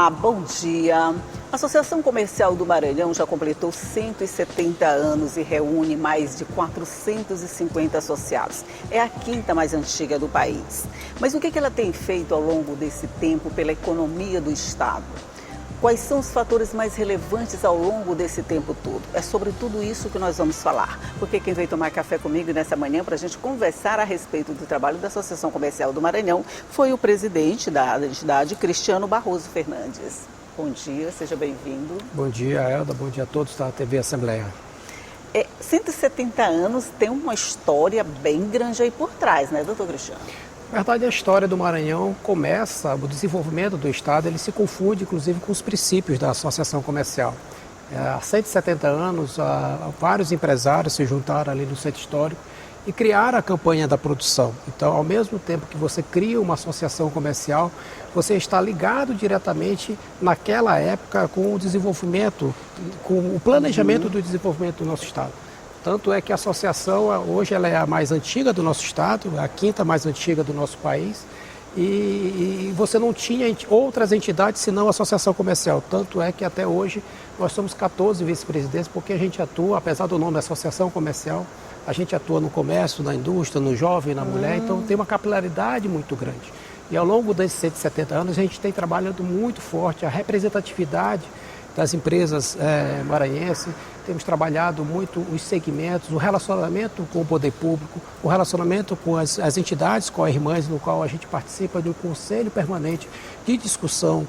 Olá, bom dia. A Associação Comercial do Maranhão já completou 170 anos e reúne mais de 450 associados. É a quinta mais antiga do país. Mas o que ela tem feito ao longo desse tempo pela economia do Estado? Quais são os fatores mais relevantes ao longo desse tempo todo? É sobre tudo isso que nós vamos falar. Porque quem veio tomar café comigo nessa manhã para a gente conversar a respeito do trabalho da Associação Comercial do Maranhão foi o presidente da entidade, Cristiano Barroso Fernandes. Bom dia, seja bem-vindo. Bom dia, Elda. Bom dia a todos da TV Assembleia. 170 anos tem uma história bem grande aí por trás, né, doutor Cristiano? Na verdade, a história do Maranhão começa, o desenvolvimento do Estado, ele se confunde inclusive com os princípios da associação comercial. Há 170 anos, vários empresários se juntaram ali no centro histórico e criaram a campanha da produção. Então, ao mesmo tempo que você cria uma associação comercial, você está ligado diretamente naquela época com o desenvolvimento, com o planejamento do desenvolvimento do nosso Estado. Tanto é que a associação, hoje, ela é a mais antiga do nosso estado, a quinta mais antiga do nosso país, e você não tinha outras entidades senão a associação comercial. Tanto é que até hoje nós somos 14 vice-presidentes, porque a gente atua, apesar do nome associação comercial, a gente atua no comércio, na indústria, no jovem, na mulher, então tem uma capilaridade muito grande. E ao longo desses 170 anos a gente tem trabalhado muito forte a representatividade das empresas maranhenses, temos trabalhado muito os segmentos, o relacionamento com o poder público, o relacionamento com as entidades co-irmãs, no qual a gente participa de um conselho permanente de discussão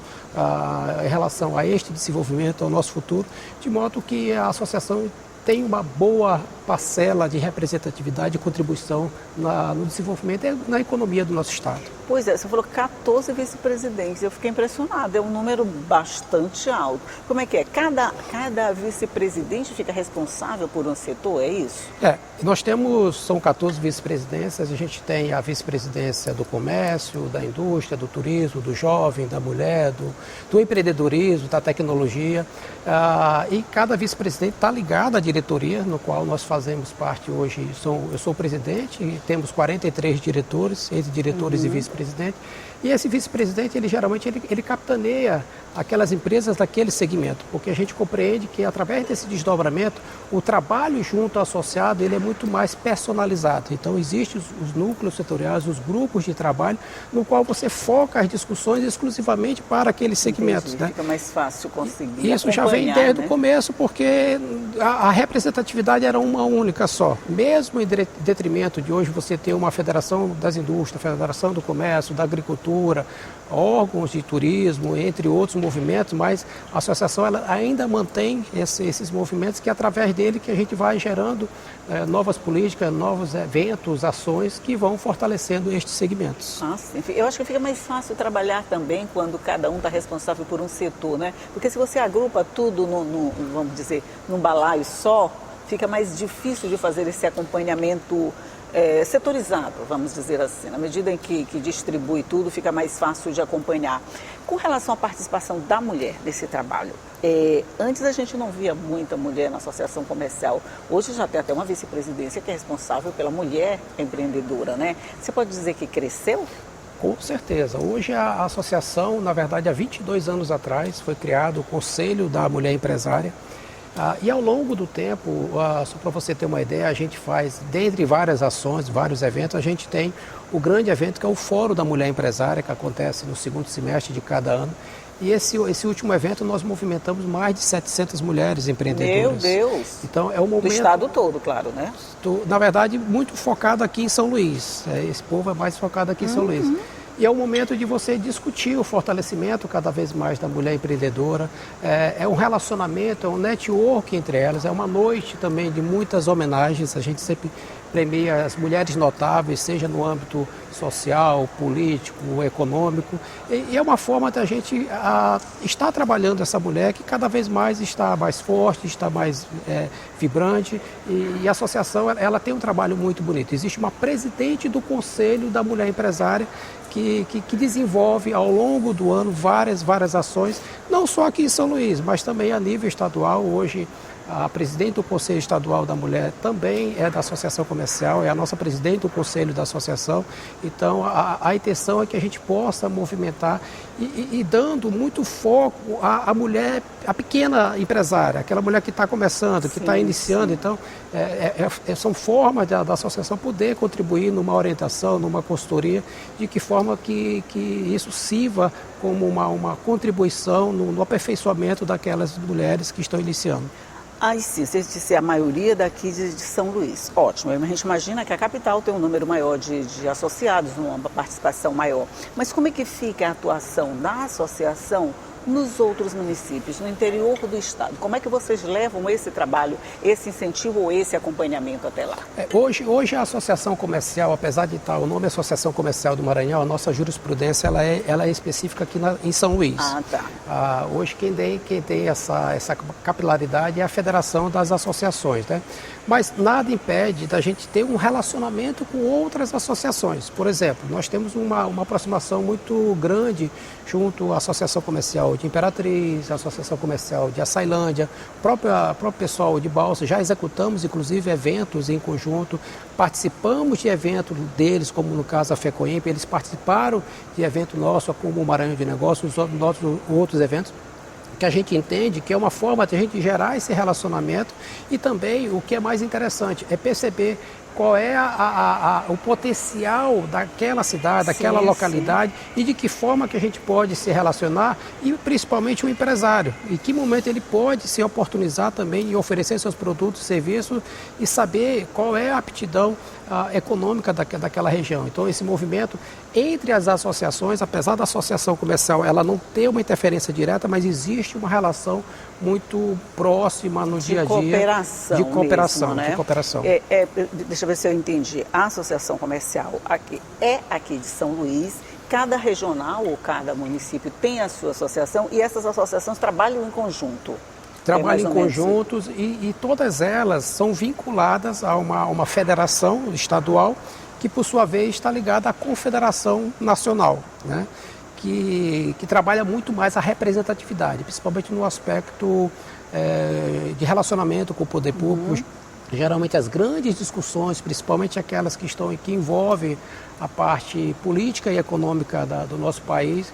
em relação a este desenvolvimento, ao nosso futuro, de modo que a associação tem uma boa parcela de representatividade e contribuição no desenvolvimento e na economia do nosso Estado. Pois é, você falou 14 vice-presidentes, eu fiquei impressionada, é um número bastante alto. Como é que é? Cada vice-presidente fica responsável por um setor, é isso? São 14 vice-presidências, a gente tem a vice-presidência do comércio, da indústria, do turismo, do jovem, da mulher, do empreendedorismo, da tecnologia, e cada vice-presidente está ligado à diretoria, no qual nós fazemos parte hoje. Eu sou o presidente e temos 43 diretores, entre diretores e vice-presidentes. E esse vice-presidente, ele geralmente capitaneia aquelas empresas daquele segmento, porque a gente compreende que através desse desdobramento, o trabalho junto ao associado, ele é muito mais personalizado. Então, existem os núcleos setoriais, os grupos de trabalho, no qual você foca as discussões exclusivamente para aqueles segmentos. Né? Fica mais fácil conseguir Isso já vem desde o começo, porque a representatividade era uma única só. Mesmo em detrimento de hoje você ter uma federação das indústrias, federação do comércio, da agricultura, órgãos de turismo, entre outros movimentos, mas a associação ela ainda mantém esses movimentos que através dele que a gente vai gerando novas políticas, novos eventos, ações que vão fortalecendo estes segmentos. Sim. Eu acho que fica mais fácil trabalhar também quando cada um está responsável por um setor, né? Porque se você agrupa tudo, vamos dizer, num balaio só, fica mais difícil de fazer esse acompanhamento setorizado, vamos dizer assim. Na medida em que distribui tudo, fica mais fácil de acompanhar. Com relação à participação da mulher nesse trabalho, antes a gente não via muita mulher na associação comercial. Hoje já tem até uma vice-presidência que é responsável pela mulher empreendedora, né? Você pode dizer que cresceu? Com certeza. Hoje a associação, na verdade, há 22 anos atrás, foi criado o Conselho da Mulher Empresária. E ao longo do tempo, só para você ter uma ideia, a gente faz, dentre várias ações, vários eventos, a gente tem o grande evento que é o Fórum da Mulher Empresária, que acontece no segundo semestre de cada ano. E esse último evento nós movimentamos mais de 700 mulheres empreendedoras. Meu Deus! Então, é um momento... Do estado todo, claro, né? Na verdade, muito focado aqui em São Luís. Esse povo é mais focado aqui em São Luís. E é o momento de você discutir o fortalecimento cada vez mais da mulher empreendedora. É um relacionamento, é um network entre elas, é uma noite também de muitas homenagens. A gente sempre premia as mulheres notáveis, seja no âmbito social, político, econômico. E é uma forma da gente estar trabalhando essa mulher que cada vez mais está mais forte, está mais vibrante. E a associação ela tem um trabalho muito bonito. Existe uma presidente do Conselho da Mulher Empresária que desenvolve ao longo do ano várias ações, não só aqui em São Luís, mas também a nível estadual. Hoje A presidente do Conselho Estadual da Mulher também é da Associação Comercial, é a nossa presidente do Conselho da Associação. Então, a intenção é que a gente possa movimentar e dando muito foco à mulher, à pequena empresária, aquela mulher que está começando, que está iniciando. Sim. Então, são formas da associação poder contribuir numa orientação, numa consultoria, de que forma que isso sirva como uma contribuição no aperfeiçoamento daquelas mulheres que estão iniciando. Aí sim, você disse a maioria daqui de São Luís. Ótimo, a gente imagina que a capital tem um número maior de associados, uma participação maior. Mas como é que fica a atuação da associação nos outros municípios, no interior do estado? Como é que vocês levam esse trabalho, esse incentivo ou esse acompanhamento até lá? Hoje a Associação Comercial, apesar de estar o nome Associação Comercial do Maranhão, a nossa jurisprudência ela é específica aqui em São Luís. Hoje quem tem essa capilaridade é a Federação das Associações, né? Mas nada impede da gente ter um relacionamento com outras associações. Por exemplo, nós temos uma aproximação muito grande junto à Associação Comercial de Imperatriz, a Associação Comercial de Açailândia, próprio pessoal de Balsa. Já executamos, inclusive, eventos em conjunto, participamos de eventos deles, como no caso a FECOIMP, eles participaram de evento nosso, como o Maranhão de Negócios, outros eventos, que a gente entende que é uma forma de a gente gerar esse relacionamento e também, o que é mais interessante, é perceber qual é o potencial daquela cidade, daquela localidade e de que forma que a gente pode se relacionar e principalmente o empresário. Em que momento ele pode se oportunizar também e oferecer seus produtos, serviços e saber qual é a aptidão econômica daquela região. Então esse movimento entre as associações, apesar da associação comercial ela não ter uma interferência direta, mas existe uma relação muito próxima no dia a dia. De cooperação mesmo, né? De cooperação. Deixa eu ver se eu entendi. A Associação Comercial aqui de São Luís. Cada regional ou cada município tem a sua associação e essas associações trabalham em conjunto. Trabalham em conjuntos e todas elas são vinculadas a uma federação estadual que, por sua vez, está ligada à Confederação Nacional, né? Que trabalha muito mais a representatividade, principalmente no aspecto de relacionamento com o poder público. Geralmente as grandes discussões, principalmente aquelas que envolvem a parte política e econômica do nosso país,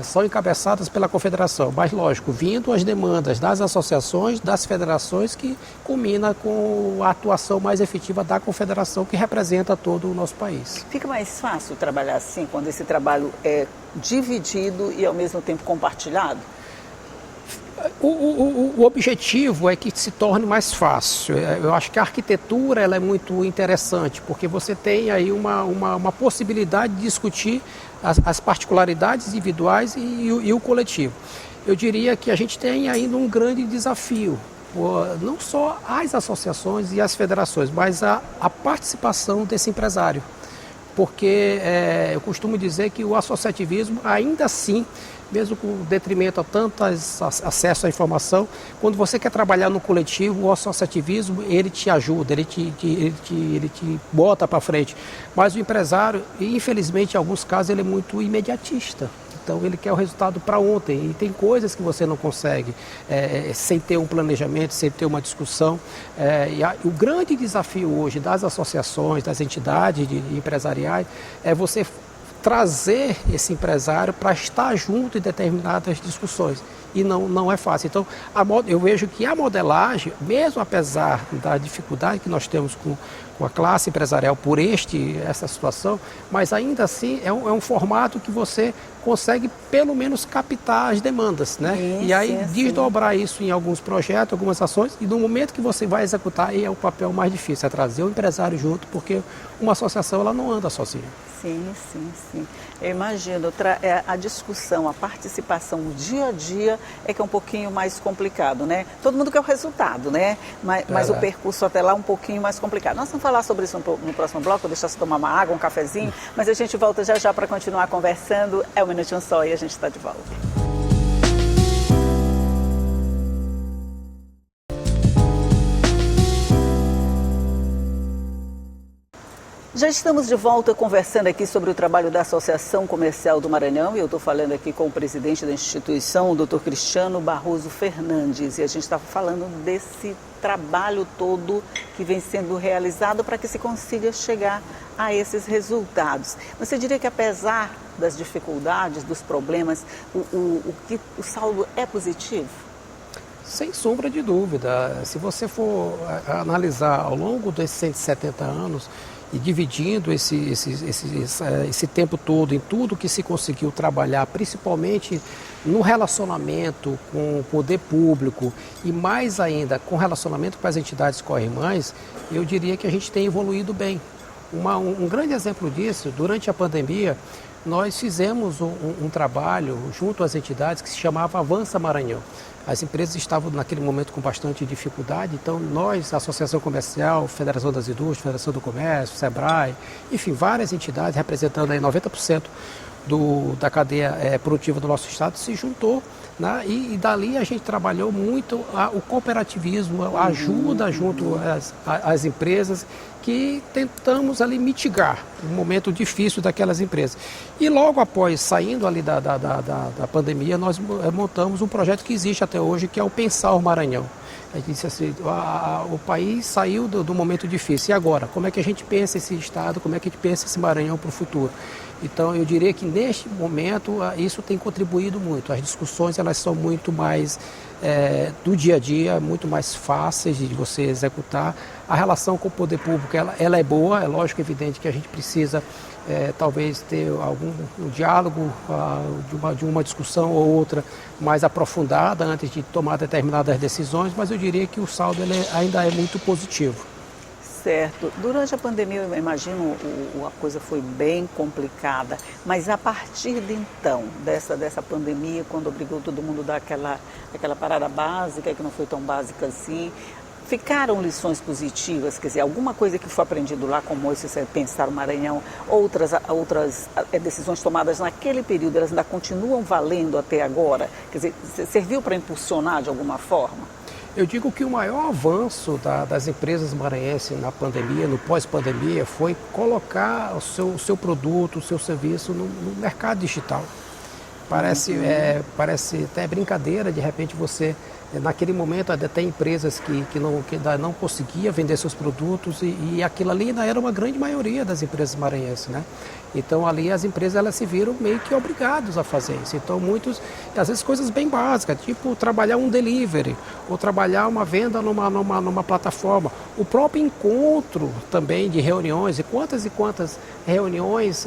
são encabeçadas pela Confederação. Mas, lógico, vindo as demandas das associações, das federações, que culmina com a atuação mais efetiva da Confederação, que representa todo o nosso país. Fica mais fácil trabalhar assim, quando esse trabalho é dividido e ao mesmo tempo compartilhado? O objetivo é que se torne mais fácil. Eu acho que a arquitetura ela é muito interessante, porque você tem aí uma possibilidade de discutir as particularidades individuais e o coletivo. Eu diria que a gente tem ainda um grande desafio, não só as associações e as federações, mas a participação desse empresário. Porque eu costumo dizer que o associativismo, ainda assim, mesmo com detrimento a tantos acesso à informação, quando você quer trabalhar no coletivo, o associativismo, ele te ajuda, ele te bota para frente. Mas o empresário, infelizmente, em alguns casos, ele é muito imediatista. Então ele quer o resultado para ontem e tem coisas que você não consegue sem ter um planejamento, sem ter uma discussão. O grande desafio hoje das associações, das entidades empresariais, é você trazer esse empresário para estar junto em determinadas discussões. E não é fácil. Então, eu vejo que a modelagem, mesmo apesar da dificuldade que nós temos com a classe empresarial por essa situação, mas ainda assim é um formato que você consegue pelo menos captar as demandas, né? E aí desdobrar isso em alguns projetos, algumas ações, e no momento que você vai executar, aí é o papel mais difícil, é trazer o empresário junto, porque uma associação ela não anda sozinha. Sim. Eu imagino, a discussão, a participação, o dia a dia é que é um pouquinho mais complicado, né? Todo mundo quer o resultado, né? Mas o percurso até lá é um pouquinho mais complicado. Nós vamos falar sobre isso no próximo bloco, deixar você tomar uma água, um cafezinho, mas a gente volta já para continuar conversando. É um minutinho só e a gente está de volta. Já estamos de volta conversando aqui sobre o trabalho da Associação Comercial do Maranhão e eu estou falando aqui com o presidente da instituição, o Dr. Cristiano Barroso Fernandes, e a gente está falando desse trabalho todo que vem sendo realizado para que se consiga chegar a esses resultados. Você diria que apesar das dificuldades, dos problemas, o saldo é positivo? Sem sombra de dúvida. Se você for analisar ao longo desses 170 anos e dividindo esse tempo todo em tudo que se conseguiu trabalhar, principalmente no relacionamento com o poder público e mais ainda com relacionamento com as entidades co-irmãs, eu diria que a gente tem evoluído bem. Um grande exemplo disso, durante a pandemia, nós fizemos um trabalho junto às entidades que se chamava Avança Maranhão. As empresas estavam naquele momento com bastante dificuldade, então nós, a Associação Comercial, Federação das Indústrias, Federação do Comércio, SEBRAE, enfim, várias entidades representando aí 90% da cadeia produtiva do nosso estado se juntou, né? E dali a gente trabalhou muito o cooperativismo, a ajuda junto às empresas, que tentamos ali mitigar um momento difícil daquelas empresas. E logo após, saindo ali da pandemia, nós montamos um projeto que existe até hoje, que é o Pensar o Maranhão. A gente disse assim, o país saiu do momento difícil, e agora? Como é que a gente pensa esse estado, como é que a gente pensa esse Maranhão para o futuro? Então, eu diria que neste momento isso tem contribuído muito. As discussões elas são muito mais do dia a dia, muito mais fáceis de você executar. A relação com o poder público ela é boa, é lógico, evidente que a gente precisa talvez ter um diálogo, de uma discussão ou outra mais aprofundada antes de tomar determinadas decisões, mas eu diria que o saldo ainda é muito positivo. Certo. Durante a pandemia, eu imagino, a coisa foi bem complicada, mas a partir de então, dessa pandemia, quando obrigou todo mundo a dar aquela parada básica, que não foi tão básica assim, ficaram lições positivas, quer dizer, alguma coisa que foi aprendido lá, como esse Pensar o Maranhão, outras decisões tomadas naquele período, elas ainda continuam valendo até agora? Quer dizer, serviu para impulsionar de alguma forma? Eu digo que o maior avanço das empresas maranhenses na pandemia, no pós-pandemia, foi colocar o seu produto, o seu serviço no mercado digital. Parece até brincadeira, de repente você, naquele momento, ainda tem empresas que ainda não conseguiam vender seus produtos e aquilo ali ainda era uma grande maioria das empresas maranhenses, né? Então ali as empresas elas se viram meio que obrigadas a fazer isso. Então muitos, às vezes coisas bem básicas, tipo trabalhar um delivery ou trabalhar uma venda numa plataforma. O próprio encontro também de reuniões, e quantas reuniões,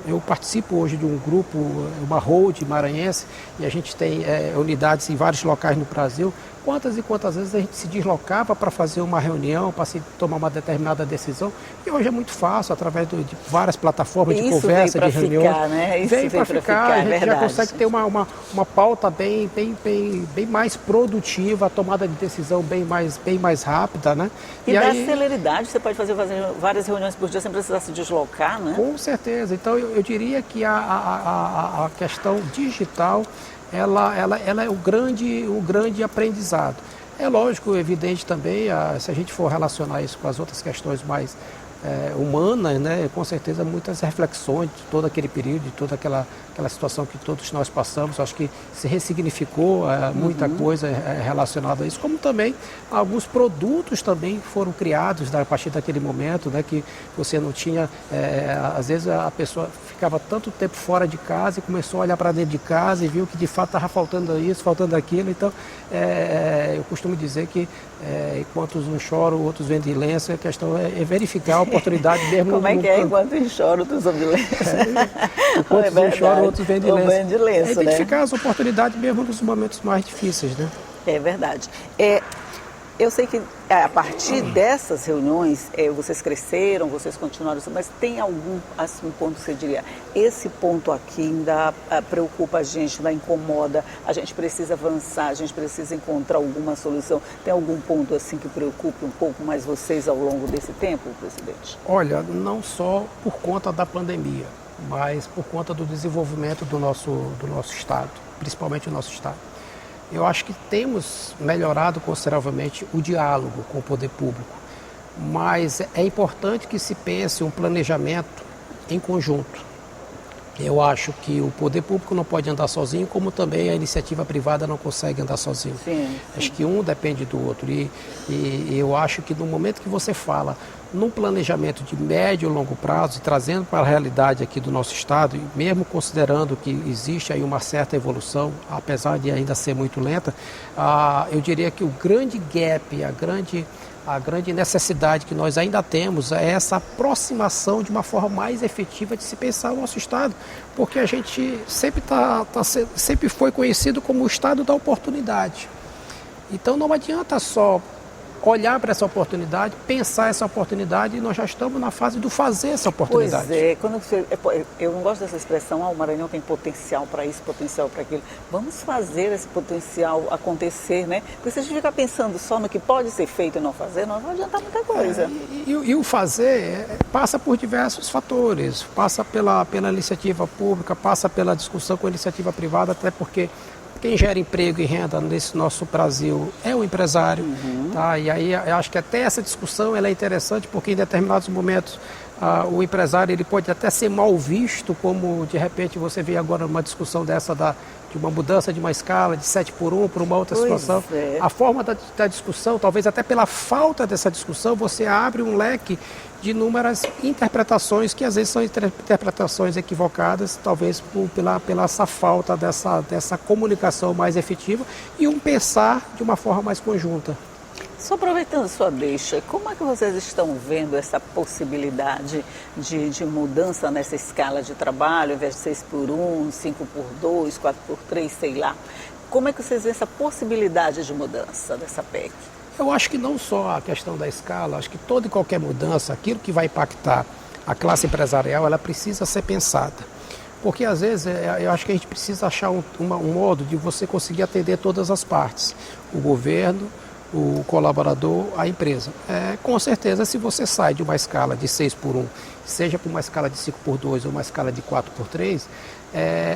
eu participo hoje de um grupo, uma road maranhense, e a gente tem unidades em vários locais no Brasil. Quantas e quantas vezes a gente se deslocava para fazer uma reunião, para se tomar uma determinada decisão, e hoje é muito fácil, através de várias plataformas de conversa, de reuniões. Né? Veio para ficar, a gente já consegue ter uma pauta bem mais produtiva, a tomada de decisão bem mais rápida, né? E dá celeridade, você pode fazer várias reuniões por dia sem precisar se deslocar, né? Com certeza. Então eu diria que a questão digital ela é o grande aprendizado. É lógico, evidente também, se a gente for relacionar isso com as outras questões mais humanas, né, com certeza muitas reflexões de todo aquele período, de toda aquela situação que todos nós passamos. Acho que se ressignificou muita coisa relacionada a isso, como também alguns produtos também foram criados a partir daquele momento, né, que você não tinha, às vezes a pessoa ficava tanto tempo fora de casa e começou a olhar para dentro de casa e viu que de fato estava faltando isso, faltando aquilo. Então, eu costumo dizer que enquanto uns não choram, outros vendem lenço, a questão é verificar a oportunidade mesmo. Como é que é? Enquanto uns choram, outros vendem lenço. Enquanto uns choram, outros vendem lenço. né? Identificar as oportunidades mesmo nos momentos mais difíceis, né? É verdade. Eu sei que a partir dessas reuniões, vocês cresceram, vocês continuaram, mas tem algum assim, ponto que você diria, esse ponto aqui ainda preocupa a gente, ainda incomoda, a gente precisa avançar, a gente precisa encontrar alguma solução. Tem algum ponto assim que preocupe um pouco mais vocês ao longo desse tempo, presidente? Olha, não só por conta da pandemia, mas por conta do desenvolvimento do nosso estado, principalmente o nosso estado. Eu acho que temos melhorado consideravelmente o diálogo com o poder público. mas é importante que se pense um planejamento em conjunto. Eu acho que o poder público não pode andar sozinho, como também a iniciativa privada não consegue andar sozinho. Sim. Acho que um depende do outro. E eu acho que no momento que você fala num planejamento de médio e longo prazo, e trazendo para a realidade aqui do nosso estado, e mesmo considerando que existe aí uma certa evolução, apesar de ainda ser muito lenta, eu diria que o grande gap, a grande necessidade que nós ainda temos é essa aproximação de uma forma mais efetiva de se pensar o nosso estado, porque a gente sempre foi conhecido como o estado da oportunidade. Então não adianta só olhar para essa oportunidade, pensar essa oportunidade, e nós já estamos na fase do fazer essa oportunidade. Pois é, eu não gosto dessa expressão, o Maranhão tem potencial para isso, potencial para aquilo. Vamos fazer esse potencial acontecer, né? Porque se a gente ficar pensando só no que pode ser feito e não fazer, não vai adiantar muita coisa. E o fazer passa por diversos fatores, passa pela iniciativa pública, passa pela discussão com a iniciativa privada, até porque quem gera emprego e renda nesse nosso Brasil é o empresário. Tá? E aí eu acho que até essa discussão ela é interessante, porque em determinados momentos o empresário ele pode até ser mal visto, como de repente você vê agora uma discussão dessa de uma mudança de uma escala de 7x1 para uma outra situação. É. A forma da discussão, talvez até pela falta dessa discussão, você abre um leque de inúmeras interpretações que às vezes são interpretações equivocadas, talvez pela essa falta dessa comunicação mais efetiva e um pensar de uma forma mais conjunta. Só aproveitando sua deixa, como é que vocês estão vendo essa possibilidade de mudança nessa escala de trabalho, ao invés de 6x1, 5x2, 4x3, sei lá? Como é que vocês veem essa possibilidade de mudança dessa PEC? Eu acho que não só a questão da escala, acho que toda e qualquer mudança, aquilo que vai impactar a classe empresarial, ela precisa ser pensada. Porque às vezes eu acho que a gente precisa achar um modo de você conseguir atender todas as partes. O governo, o colaborador, a empresa. Com certeza, se você sai de uma escala de 6x1, seja para uma escala de 5x2 ou uma escala de 4x3,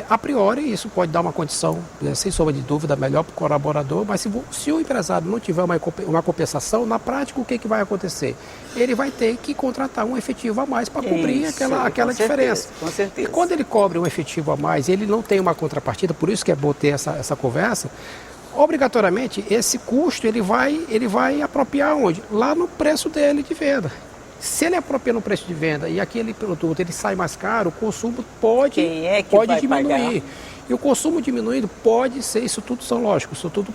a priori isso pode dar uma condição, sem sombra de dúvida, melhor para o colaborador, mas se o empresário não tiver uma compensação, na prática o que vai acontecer? Ele vai ter que contratar um efetivo a mais para cobrir aquela diferença. Com certeza. E quando ele cobre um efetivo a mais e ele não tem uma contrapartida, por isso que é bom ter essa conversa, obrigatoriamente esse custo ele vai apropriar onde? Lá no preço dele de venda. Se ele apropria no preço de venda e aquele produto ele sai mais caro, o consumo pode diminuir. Pagar? E o consumo diminuindo pode ser, isso tudo são lógicos, isso tudo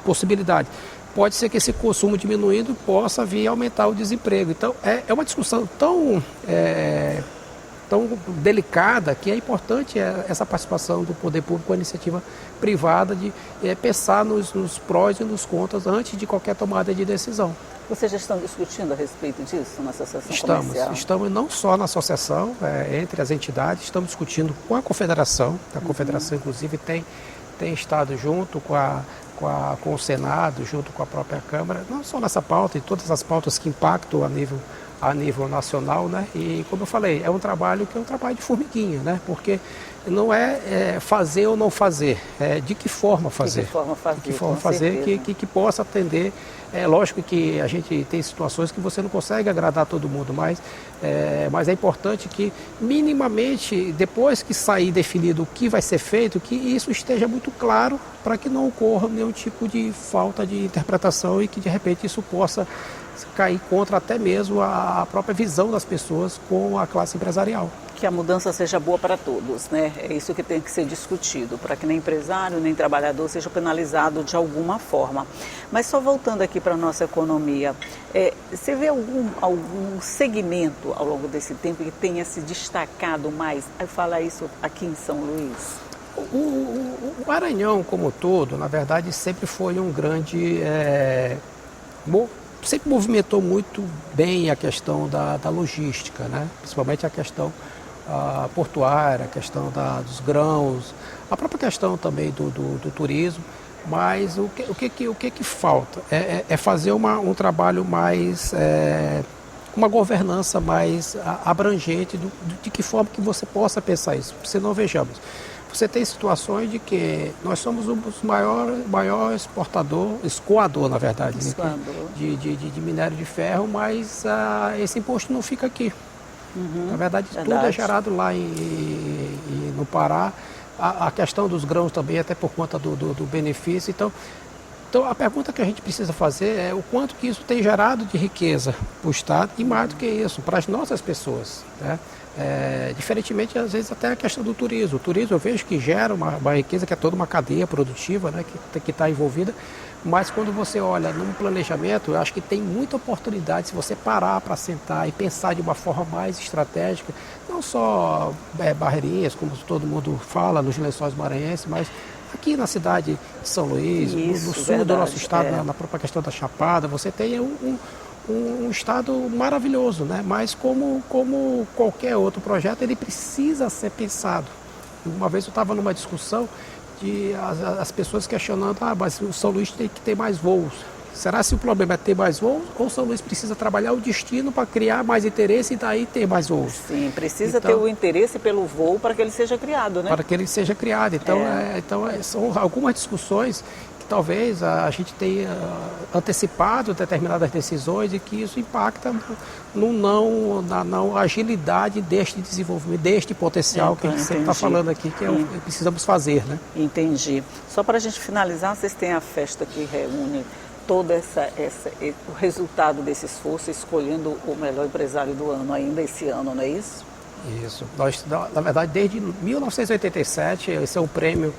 possibilidade. Pode ser que esse consumo diminuindo possa vir a aumentar o desemprego. Então é uma discussão tão delicada que é importante essa participação do poder público com a iniciativa privada de pensar nos prós e nos contras antes de qualquer tomada de decisão. Vocês já estão discutindo a respeito disso na associação comercial? Estamos não só na associação, entre as entidades, estamos discutindo com a confederação. A confederação, inclusive, tem estado junto com o Senado, junto com a própria Câmara, não só nessa pauta, e todas as pautas que impactam a nível nacional, né? E como eu falei, é um trabalho que é um trabalho de formiguinha, né? Porque não é fazer ou não fazer, é de que forma fazer. De que forma fazer que possa atender. É lógico que a gente tem situações que você não consegue agradar todo mundo, mas é importante que minimamente, depois que sair definido o que vai ser feito, que isso esteja muito claro para que não ocorra nenhum tipo de falta de interpretação e que de repente isso possa cair contra até mesmo a própria visão das pessoas com a classe empresarial. Que a mudança seja boa para todos, né? É isso que tem que ser discutido, para que nem empresário, nem trabalhador seja penalizado de alguma forma. Mas só voltando aqui para a nossa economia, você vê algum segmento ao longo desse tempo que tenha se destacado mais? Eu falo isso aqui em São Luís. O Maranhão como um todo, na verdade, sempre foi um grande... sempre movimentou muito bem a questão da logística, né? Principalmente a questão portuária, a questão dos grãos, a própria questão também do turismo, mas o que falta? É fazer um trabalho mais, uma governança mais abrangente de que forma que você possa pensar isso. Senão, vejamos, você tem situações de que nós somos o maior escoador, na verdade, Escoador. De minério de ferro, mas esse imposto não fica aqui. Na verdade, tudo é gerado lá no Pará. A questão dos grãos também, até por conta do benefício. Então, a pergunta que a gente precisa fazer é o quanto que isso tem gerado de riqueza para o Estado e mais do que isso, para as nossas pessoas, né? Diferentemente, às vezes, até a questão do turismo. O turismo eu vejo que gera uma riqueza que é toda uma cadeia produtiva, né, que está envolvida, mas quando você olha num planejamento, eu acho que tem muita oportunidade se você parar para sentar e pensar de uma forma mais estratégica, não só barreirinhas, como todo mundo fala nos Lençóis Maranhenses, mas aqui na cidade de São Luís, no sul do nosso estado, na própria questão da Chapada, você tem um estado maravilhoso, né? Mas como qualquer outro projeto, ele precisa ser pensado. Uma vez eu estava numa discussão de as pessoas questionando, mas o São Luís tem que ter mais voos. Será se o problema é ter mais voos ou São Luís precisa trabalhar o destino para criar mais interesse e daí ter mais voos? Sim, precisa ter o interesse pelo voo para que ele seja criado, né? Para que ele seja criado. Então, são algumas discussões que talvez a gente tenha antecipado determinadas decisões e que isso impacta na não agilidade deste desenvolvimento, deste potencial que a gente sempre está falando aqui, que precisamos fazer, né? Entendi. Só para a gente finalizar, vocês têm a festa que reúne todo o resultado desse esforço, escolhendo o melhor empresário do ano ainda esse ano, não é isso? Isso. Nós, na verdade, desde 1987, esse é o prêmio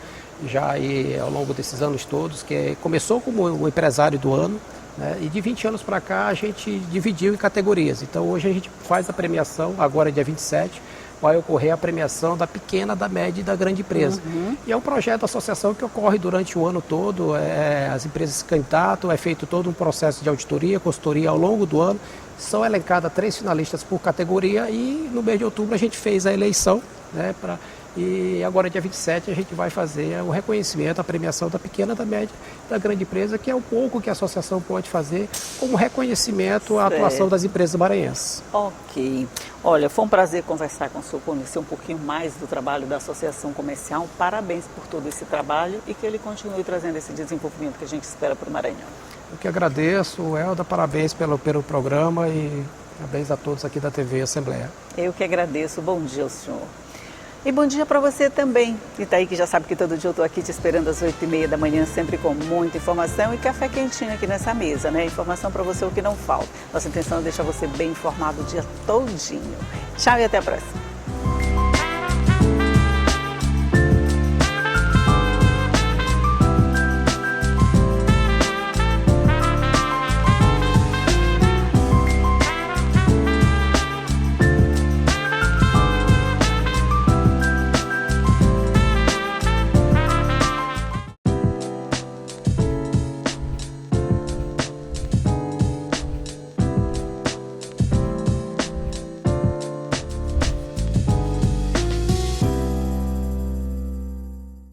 já aí ao longo desses anos todos, que começou como o empresário do ano, né? E de 20 anos para cá a gente dividiu em categorias. Então hoje a gente faz a premiação, agora dia 27, vai ocorrer a premiação da pequena, da média e da grande empresa. E é um projeto da associação que ocorre durante o ano todo, as empresas se candidatam, é feito todo um processo de auditoria, consultoria ao longo do ano, são elencadas 3 finalistas por categoria e no mês de outubro a gente fez a eleição, né, e agora dia 27 a gente vai fazer o reconhecimento, a premiação da pequena, da média e da grande empresa, que é um pouco que a associação pode fazer como reconhecimento à atuação das empresas maranhenses. Ok. Olha, foi um prazer conversar com o senhor, conhecer um pouquinho mais do trabalho da Associação Comercial. Parabéns por todo esse trabalho e que ele continue trazendo esse desenvolvimento que a gente espera para o Maranhão. Eu que agradeço, Elda, parabéns pelo programa e parabéns a todos aqui da TV Assembleia. Eu que agradeço, bom dia ao senhor. E bom dia para você também, Itaí, que já sabe que todo dia eu estou aqui te esperando às 8h30 da manhã, sempre com muita informação e café quentinho aqui nessa mesa, né? Informação para você, o que não falta. Nossa intenção é deixar você bem informado o dia todinho. Tchau e até a próxima.